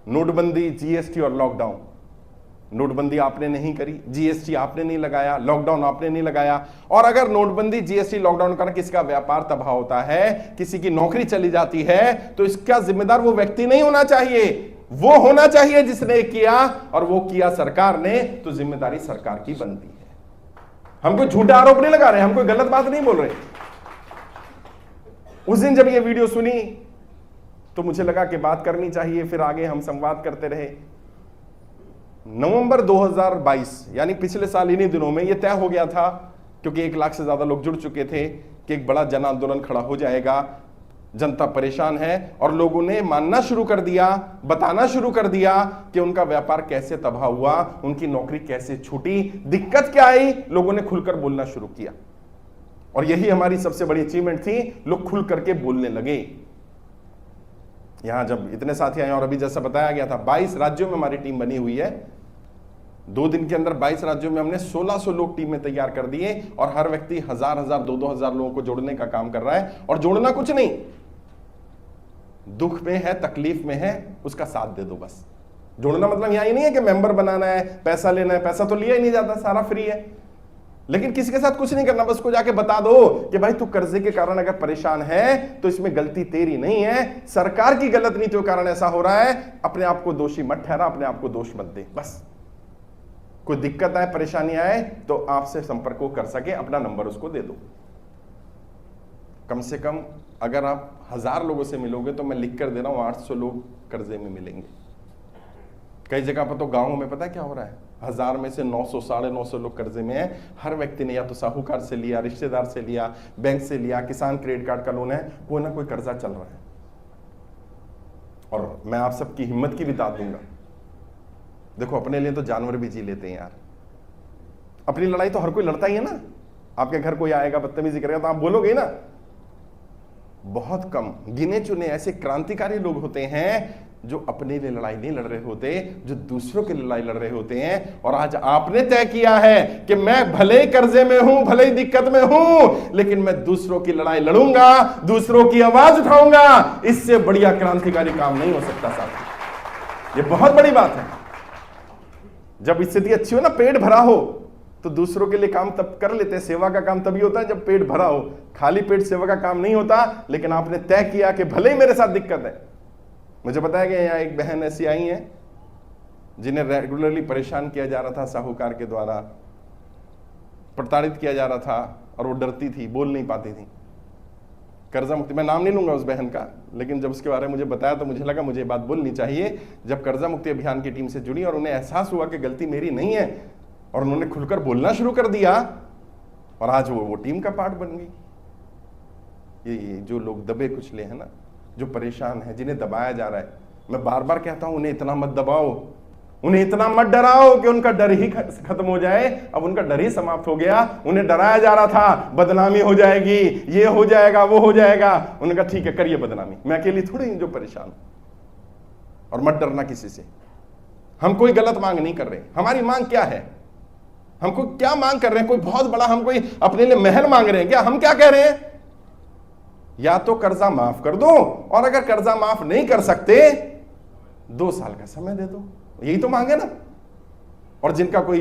नोटबंदी, जीएसटी और लॉकडाउन। नोटबंदी आपने नहीं करी, जीएसटी आपने नहीं लगाया, लॉकडाउन आपने नहीं लगाया। और अगर नोटबंदी, जीएसटी, लॉकडाउन कारण किसी का व्यापार तबाह होता है, किसी की नौकरी चली जाती है, तो इसका जिम्मेदार वो व्यक्ति नहीं होना चाहिए, वो होना चाहिए जिसने किया, और वो किया सरकार ने, तो जिम्मेदारी सरकार की बनती है। हम कोई झूठा आरोप नहीं लगा रहे, हम कोई गलत बात नहीं बोल रहे। उस दिन जब ये वीडियो सुनी तो मुझे लगा कि बात करनी चाहिए, फिर आगे हम संवाद करते रहे। नवंबर 2022 यानी पिछले साल इन्हीं दिनों में यह तय हो गया था, क्योंकि 1 लाख से ज्यादा लोग जुड़ चुके थे कि एक बड़ा जन आंदोलन खड़ा हो जाएगा, जनता परेशान है। और लोगों ने मानना शुरू कर दिया, बताना शुरू कर दिया कि उनका व्यापार कैसे तबाह हुआ, उनकी नौकरी कैसे छूटी, दिक्कत क्या आई। लोगों ने खुलकर बोलना शुरू किया, और यही हमारी सबसे बड़ी अचीवमेंट थी, लोग खुल करके बोलने लगे। यहां जब इतने साथी आए, और अभी जैसा बताया गया था 22 राज्यों में हमारी टीम बनी हुई है। 2 दिन के अंदर 22 राज्यों में हमने 1600 लोग टीम में तैयार कर दिए, और हर व्यक्ति 1000 2 2000 लोगों को जोड़ने का काम कर रहा है। और जोड़ना कुछ नहीं, दुख में है, तकलीफ में है, उसका साथ दे दो बस। जोड़ना मतलब यहां ही नहीं है कि मेंबर बनाना है, पैसा लेना है, पैसा तो लिया ही नहीं जाता, सारा फ्री है। लेकिन किसी के साथ कुछ नहीं करना, बस को जाके बता दो कि भाई तू कर्जे के कारण अगर परेशान है तो इसमें गलती तेरी नहीं है, सरकार की गलत नीतियों के कारण ऐसा हो रहा है। अपने आप को दोषी मत ठहरा, अपने आप को दोष मत दे। बस कोई दिक्कत आए, परेशानी आए तो आपसे संपर्क को कर सके, अपना नंबर उसको दे दो। कम से कम अगर आप 1000 लोगों से मिलोगे तो मैं लिख कर दे रहा हूं 800 लोग कर्जे में मिलेंगे। कई जगह पर तो गांवों में पता है क्या हो रहा है, 1000 में से 900 950 लोग कर्जे में है। हर व्यक्ति ने या तो साहूकार से लिया, रिश्तेदार से लिया, बैंक से लिया, किसान क्रेडिट कार्ड का लोन है, कोई ना कोई कर्जा चल रहा है। और मैं आप सबकी हिम्मत की भी दाद दूंगा। देखो, अपने लिए तो जानवर भी जी लेते हैं यार, अपनी लड़ाई तो हर कोई लड़ता ही है ना। आपके घर कोई आएगा, बदतमीजी करेगा तो आप बोलोगे ना। बहुत कम गिने चुने ऐसे क्रांतिकारी लोग होते हैं जो अपने लिए लड़ाई नहीं लड़ रहे होते, जो दूसरों के लिए लड़ाई लड़ रहे होते हैं। और आज आपने तय किया है कि मैं भले ही कर्जे में हूं, भले ही दिक्कत में हूं, लेकिन मैं दूसरों की लड़ाई लड़ूंगा, दूसरों की आवाज उठाऊंगा। इससे बढ़िया क्रांतिकारी काम नहीं हो सकता साथी। ये बहुत बड़ी बात है। जब स्थिति अच्छी हो ना, पेट भरा हो, तो दूसरों के लिए काम तब कर लेते हैं। सेवा का काम तभी होता है जब पेट भरा हो, खाली पेट सेवा का काम नहीं होता। लेकिन आपने तय किया कि भले ही मेरे साथ दिक्कत है। मुझे बताया गया यहाँ एक बहन ऐसी आई है जिन्हें रेगुलरली परेशान किया जा रहा था, साहूकार के द्वारा प्रताड़ित किया जा रहा था, और वो डरती थी, बोल नहीं पाती थी। कर्जा मुक्ति, मैं नाम नहीं लूंगा उस बहन का, लेकिन जब उसके बारे में मुझे बताया तो मुझे लगा मुझे बात बोलनी चाहिए। जब कर्जा मुक्ति अभियान की टीम से जुड़ी और उन्हें एहसास हुआ कि गलती मेरी नहीं है, और उन्होंने खुलकर बोलना शुरू कर दिया, और आज वो टीम का पार्ट बन गई। ये जो लोग दबे कुचले हैं ना, जो परेशान है, जिन्हें दबाया जा रहा है, मैं बार बार कहता हूं उन्हें इतना मत दबाओ, उन्हें इतना मत डराओ कि उनका डर ही खत्म हो जाए। अब उनका डर ही समाप्त हो गया। उन्हें डराया जा रहा था बदनामी हो जाएगी, ये हो जाएगा, वो हो जाएगा। उन्होंने कहा ठीक है, करिए बदनामी, मैं अकेली थोड़ी हूं जो परेशान। और मत डरना किसी से। हम कोई गलत मांग नहीं कर रहे। हमारी मांग क्या है, हमको क्या मांग कर रहे हैं? कोई बहुत बड़ा हम कोई अपने लिए महल मांग रहे हैं क्या? हम क्या कह रहे हैं, या तो कर्जा माफ कर दो, और अगर कर्जा माफ नहीं कर सकते 2 साल का समय दे दो। यही तो मांगे ना। और जिनका कोई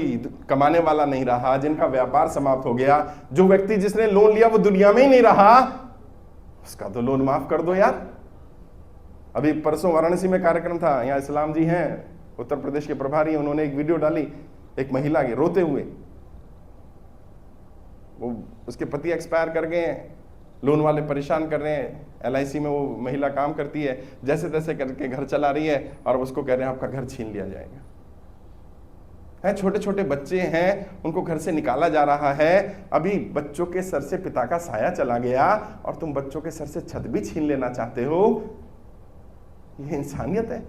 कमाने वाला नहीं रहा, जिनका व्यापार समाप्त हो गया, जो व्यक्ति जिसने लोन लिया वो दुनिया में ही नहीं रहा, उसका तो लोन माफ कर दो यार। अभी परसों वाराणसी में कार्यक्रम था, यहाँ इस्लाम जी हैं, उत्तर प्रदेश के प्रभारी, उन्होंने एक वीडियो डाली, एक महिला के रोते हुए, वो उसके पति एक्सपायर कर गए हैं, लोन वाले परेशान कर रहे हैं। LIC में वो महिला काम करती है, जैसे तैसे करके घर चला रही है, और उसको कह रहे हैं आपका घर छीन लिया जाएगा। है, छोटे छोटे बच्चे हैं, उनको घर से निकाला जा रहा है। अभी बच्चों के सर से पिता का साया चला गया, और तुम बच्चों के सर से छत भी छीन लेना चाहते हो। ये इंसानियत है?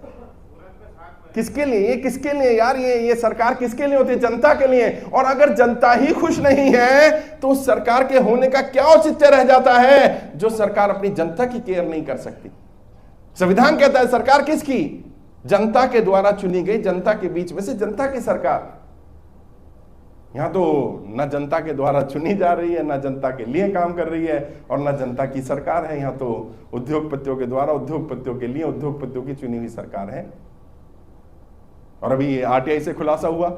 किसके लिए? ये किसके लिए यार? ये सरकार किसके लिए होती है? जनता के लिए। और अगर जनता ही खुश नहीं है तो उस सरकार के होने का क्या औचित्य रह जाता है, जो सरकार अपनी जनता की केयर नहीं कर सकती। संविधान कहता है सरकार किसकी? जनता के द्वारा चुनी गई, जनता के बीच में से जनता की सरकार। यहां तो न जनता के द्वारा चुनी जा रही है, न जनता के लिए काम कर रही है, और न जनता की सरकार है। यहां तो उद्योगपतियों के द्वारा, उद्योगपतियों के लिए, उद्योगपतियों की चुनी हुई सरकार है। और अभी आरटीआई से खुलासा हुआ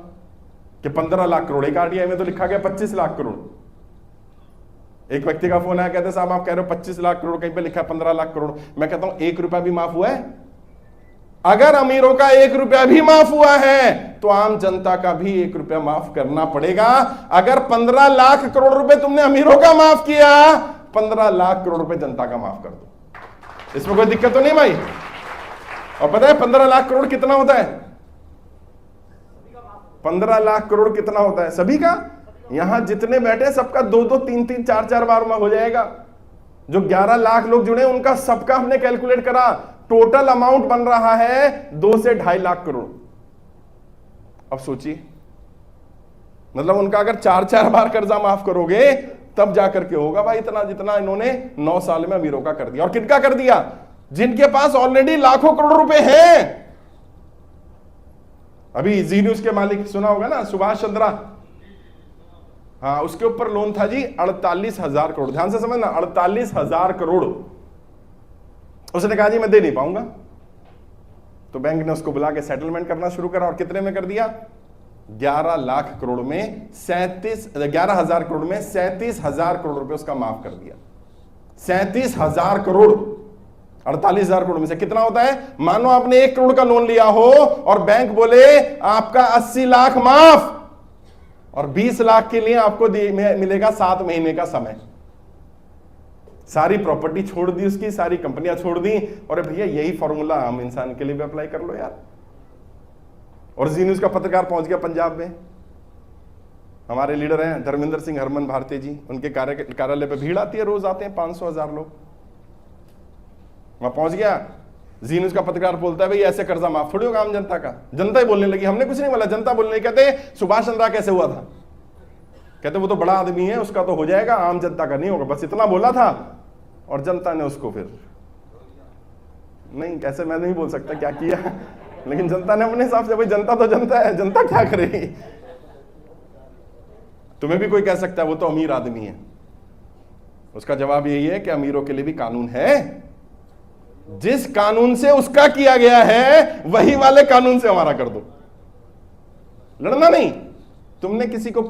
कि 15 लाख करोड़, एक आरटीआई में तो लिखा गया 25 लाख करोड़। एक व्यक्ति का फोन आया, कहते साहब आप कह रहे हो 25 लाख करोड़, कहीं पे लिखा है 15 लाख करोड़। मैं कहता हूं 1 रुपया भी माफ हुआ है? अगर अमीरों का 1 रुपया भी माफ हुआ है तो आम जनता का भी 1 रुपया माफ करना पड़ेगा। अगर 15 लाख करोड़ रुपए तुमने अमीरों का माफ किया, 15 लाख करोड़ रुपए जनता का माफ कर दो, इसमें कोई दिक्कत तो नहीं भाई। और पता है 15 लाख करोड़ कितना होता है? 15 लाख करोड़ कितना होता है सभी का? यहां जितने बैठे सबका 2-2, 3-3, 4-4 बार में हो जाएगा। जो 11 लाख लोग जुड़े उनका सबका हमने कैलकुलेट करा, टोटल अमाउंट बन रहा है 2 से 2.5 लाख करोड़। अब सोचिए, मतलब उनका अगर 4-4 बार कर्जा माफ करोगे तब जाकर के होगा भाई इतना, जितना इन्होंने 9 साल में अमीरों का कर दिया। और किनका कर दिया? जिनके पास ऑलरेडी लाखों करोड़ रुपए हैं। अभी जी न्यूज के मालिक सुना होगा ना, सुभाष चंद्रा, हाँ, उसके ऊपर लोन था जी 48,000 करोड़। ध्यान से समझना, 48,000 करोड़। उसने कहा जी मैं दे नहीं पाऊंगा, तो बैंक ने उसको बुला के सेटलमेंट करना शुरू करा। और कितने में कर दिया? 11 लाख करोड़ में 11,000 करोड़ में 37,000 करोड़ रुपए उसका माफ कर दिया। 37,000 करोड़ 48,000 करोड़ में से कितना होता है? मानो आपने 1 करोड़ का लोन लिया हो और बैंक बोले आपका 80 लाख माफ, और 20 लाख के लिए आपको मिलेगा 7 महीने का समय। सारी प्रॉपर्टी छोड़ दी उसकी, सारी कंपनियां छोड़ दी, और भैया यही फॉर्मूला आम इंसान के लिए भी अप्लाई कर लो यार। और जी न्यूज का पत्रकार पहुंच गया पंजाब में, हमारे लीडर हैं धर्मेंद्र सिंह हरमन भारती जी, उनके कार्यालय पे भीड़ आती है, रोज आते हैं 500,000 लोग। वहां पहुंच गया, जी न्यूज का पत्रकार बोलता है भाई ऐसे कर्जा माफ थोड़ी होगा आम जनता का। जनता ही बोलने लगी, हमने कुछ नहीं बोला, जनता बोलने लगी। कहते सुभाष चंद्रा कैसे हुआ था? कहते वो तो बड़ा आदमी है, उसका तो हो जाएगा, आम जनता का नहीं होगा। बस इतना बोला था और जनता ने उसको फिर नहीं, कैसे मैं नहीं बोल सकता क्या किया, लेकिन जनता ने अपने हिसाब से, भाई जनता तो जनता है, जनता क्या करेगी। तुम्हें भी कोई कह सकता है वो तो अमीर आदमी है। उसका जवाब यही है कि अमीरों के लिए भी कानून है। जिस कानून से उसका किया गया है वही वाले कानून से हमारा कर दो। लड़ना नहीं, तुमने किसी को